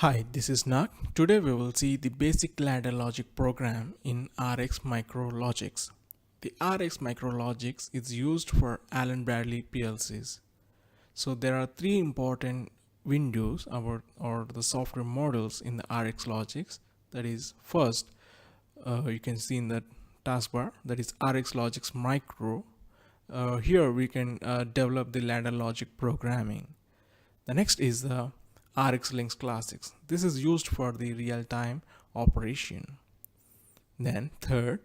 Hi, this is Nag. Today we will see the basic ladder logic program in RX Micro Logix. The RX Micro Logix is used for Allen Bradley PLCs. So there are three important windows or the software models in the RX Logix. That is, first, you can see in the taskbar, that is RS Logix Micro. Here we can develop the ladder logic programming. The next is the RS Linx Classics. This is used for the real-time operation. Then third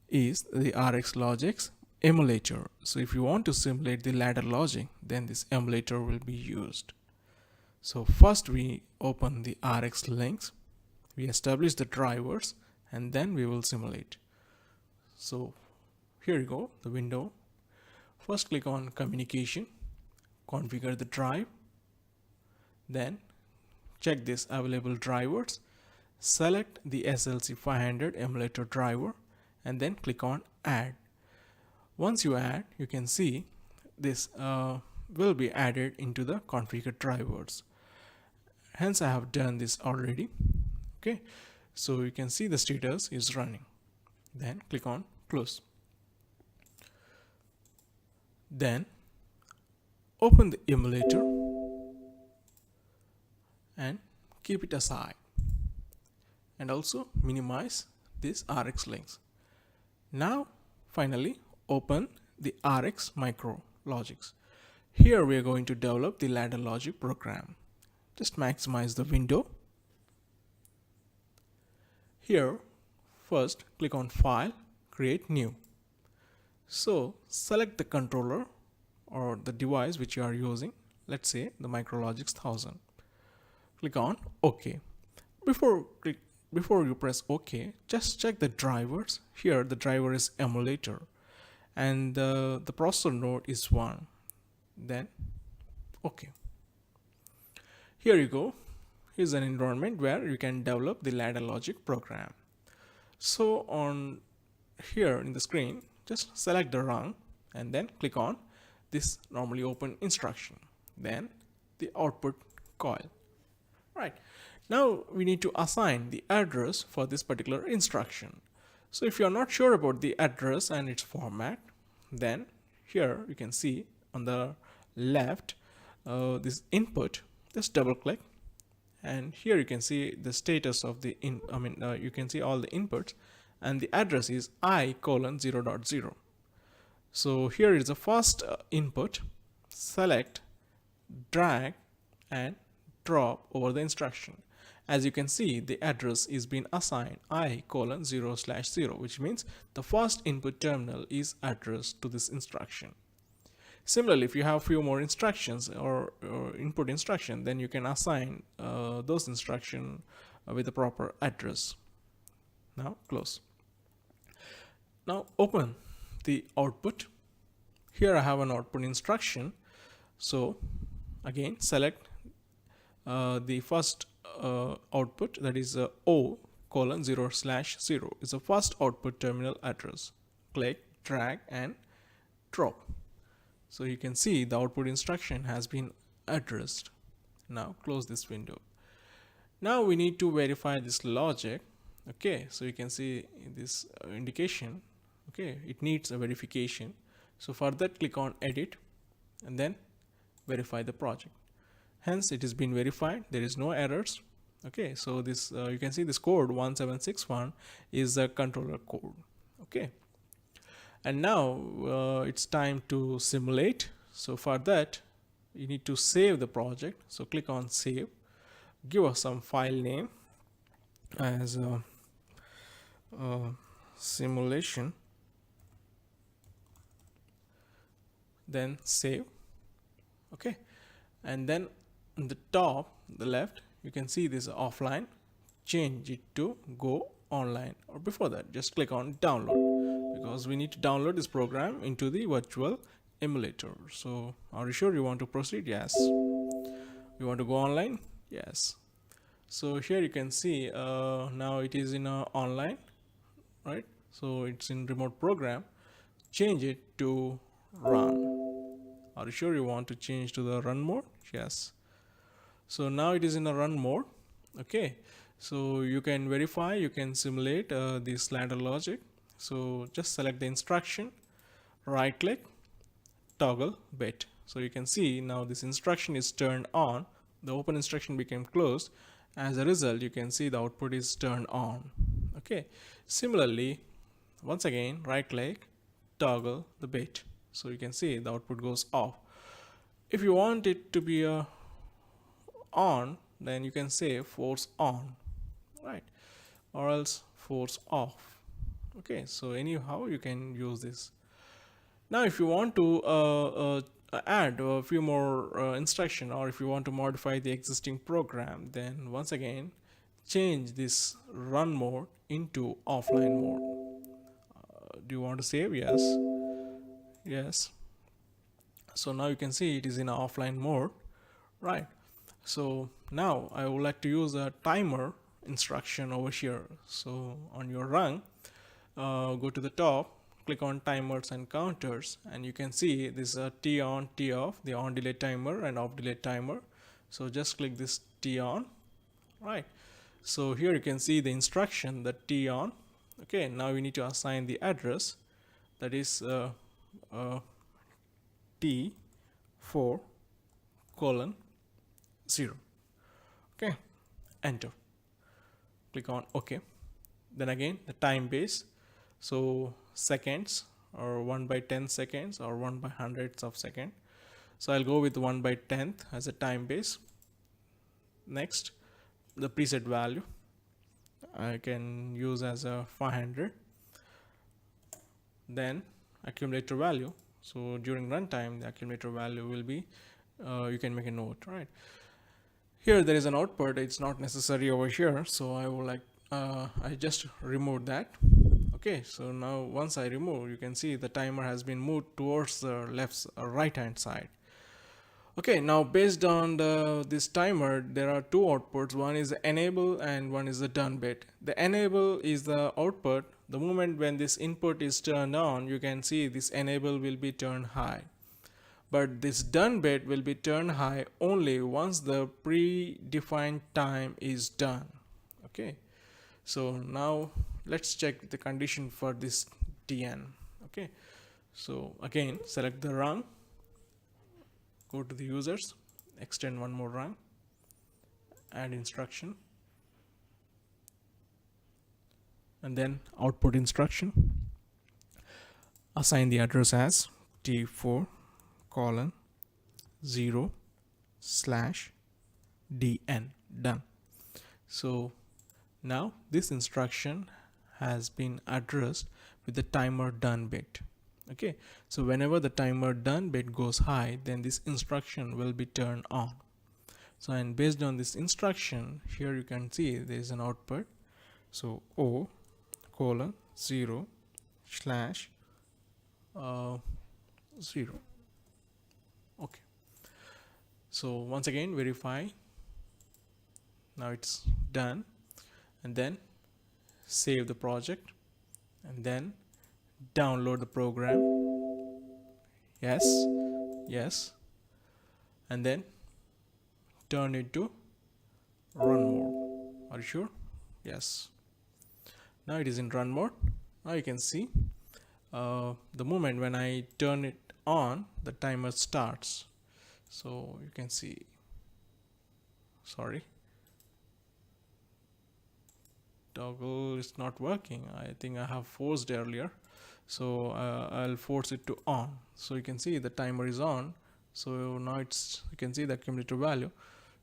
is the RS Logix emulator. So if you want to simulate the ladder logic, then this emulator will be used. So first we open the RS Linx, we establish the drivers, and then we will simulate. So here you go, the window. First click on communication, configure the drive, then check this available drivers, select the SLC 500 emulator driver, and then click on add. Once you add, you can see this will be added into the configured drivers. Hence I have done this already. Okay, so you can see the status is running. Then click on close. Then open the emulator and keep it aside, and also minimize this RS Linx. Now finally open the RX Micro Logix. Here we are going to develop the ladder logic program. Just maximize the window. Here first click on File, Create New. So select the controller or the device which you are using, let's say the MicroLogix 1000. Click on OK. Before you press OK, just check the drivers. Here the driver is emulator and the processor node is 1. Then OK. Here you go. Here's an environment where you can develop the ladder logic program. So on here in the screen, just select the run and then click on this normally open instruction, then the output coil. Right, now we need to assign the address for this particular instruction. So if you are not sure about the address and its format, then here you can see on the left this input. Just double click, and here you can see the status of the you can see all the inputs, and the address is I:0.0. So here is the first input. Select, drag, and drop over the instruction. As you can see, the address is being assigned I:0/0, which means the first input terminal is addressed to this instruction. Similarly, if you have few more instructions or input instruction, then you can assign those instructions with the proper address. Now close. Now open the output. Here I have an output instruction. So again select the first output, that is O:0/0 is the first output terminal address. Click, drag, and drop. So you can see the output instruction has been addressed. Now close this window. Now we need to verify this logic. Okay, so you can see this indication. Okay, it needs a verification. So for that, click on edit and then verify the project. Hence it has been verified, there is no errors. Okay, so this you can see this code 1761 is a controller code. Okay, and now it's time to simulate. So for that you need to save the project. So click on save, give us some file name as simulation, then save. Okay, and then on the top, the left, you can see this offline. Change it to go online, or before that just click on download, because we need to download this program into the virtual emulator. So are you sure you want to proceed? Yes. You want to go online? Yes. So here you can see now it is in online, right? So it's in remote program. Change it to run. Are you sure you want to change to the run mode? Yes. So now it is in a run mode. Okay, so you can verify, you can simulate this ladder logic. So just select the instruction, right click, toggle bit. So you can see now this instruction is turned on, the open instruction became closed. As a result, you can see the output is turned on. Okay, similarly, once again right click, toggle the bit, so you can see the output goes off. If you want it to be on, then you can say force on, right, or else force off. Okay, so anyhow you can use this. Now if you want to add a few more instruction, or if you want to modify the existing program, then once again change this run mode into offline mode. Do you want to save? Yes. Yes. So now you can see it is in offline mode, right? So now I would like to use a timer instruction over here. So on your run, go to the top, click on timers and counters, and you can see this T on, T off, the on delay timer and off delay timer. So just click this T on, right? So here you can see the instruction, the T on. Okay, now we need to assign the address, that is T4:0. Okay, enter, click on OK. Then again the time base, so seconds, or 1/10 seconds, or 1/100ths of second. So I'll go with 1/10th as a time base. Next, the preset value I can use as a 500. Then accumulator value, so during runtime the accumulator value will be you can make a note, right? Here there is an output, it's not necessary over here, so I will I just removed that. Okay, so now once I remove, you can see the timer has been moved towards the left right hand side. Okay, now based on this timer, there are two outputs. One is the enable and one is the done bit. The enable is the output. The moment when this input is turned on, you can see this enable will be turned high. But this done bit will be turned high only once the predefined time is done. Okay, so now let's check the condition for this TN. Okay, so again select the run, go to the users, extend one more run, add instruction, and then output instruction, assign the address as T4:0/DN. done. So now this instruction has been addressed with the timer done bit. Okay, so whenever the timer done bit goes high, then this instruction will be turned on. So and based on this instruction, here you can see there is an output. So O:0/0. Okay, so once again verify, now it's done, and then save the project, and then download the program. Yes, yes, and then turn it to run mode. Are you sure? Yes. Now it is in run mode. Now you can see the moment when I turn it on, the timer starts. So you can see, sorry, toggle is not working. I think I have forced earlier, so I'll force it to on. So you can see the timer is on. So now it's, you can see the accumulator value.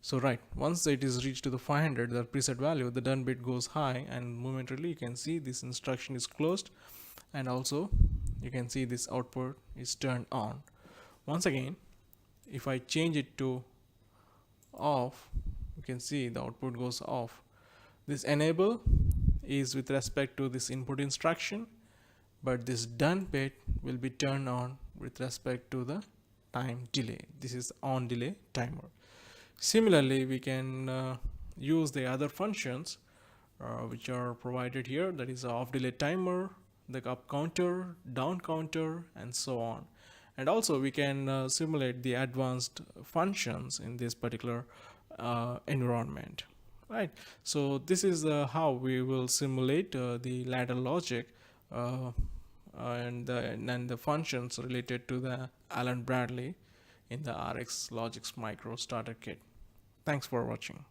So right, once it is reached to the 500, the preset value, the done bit goes high, and momentarily you can see this instruction is closed, and also you can see this output is turned on. Once again, if I change it to off, you can see the output goes off. This enable is with respect to this input instruction, but this done bit will be turned on with respect to the time delay. This is on delay timer. Similarly, we can use the other functions which are provided here, that is off delay timer, the up counter, down counter, and so on. And also we can simulate the advanced functions in this particular environment. right? So this is how we will simulate the ladder logic and the functions related to the Allen Bradley in the RS Logix Micro starter kit. Thanks for watching.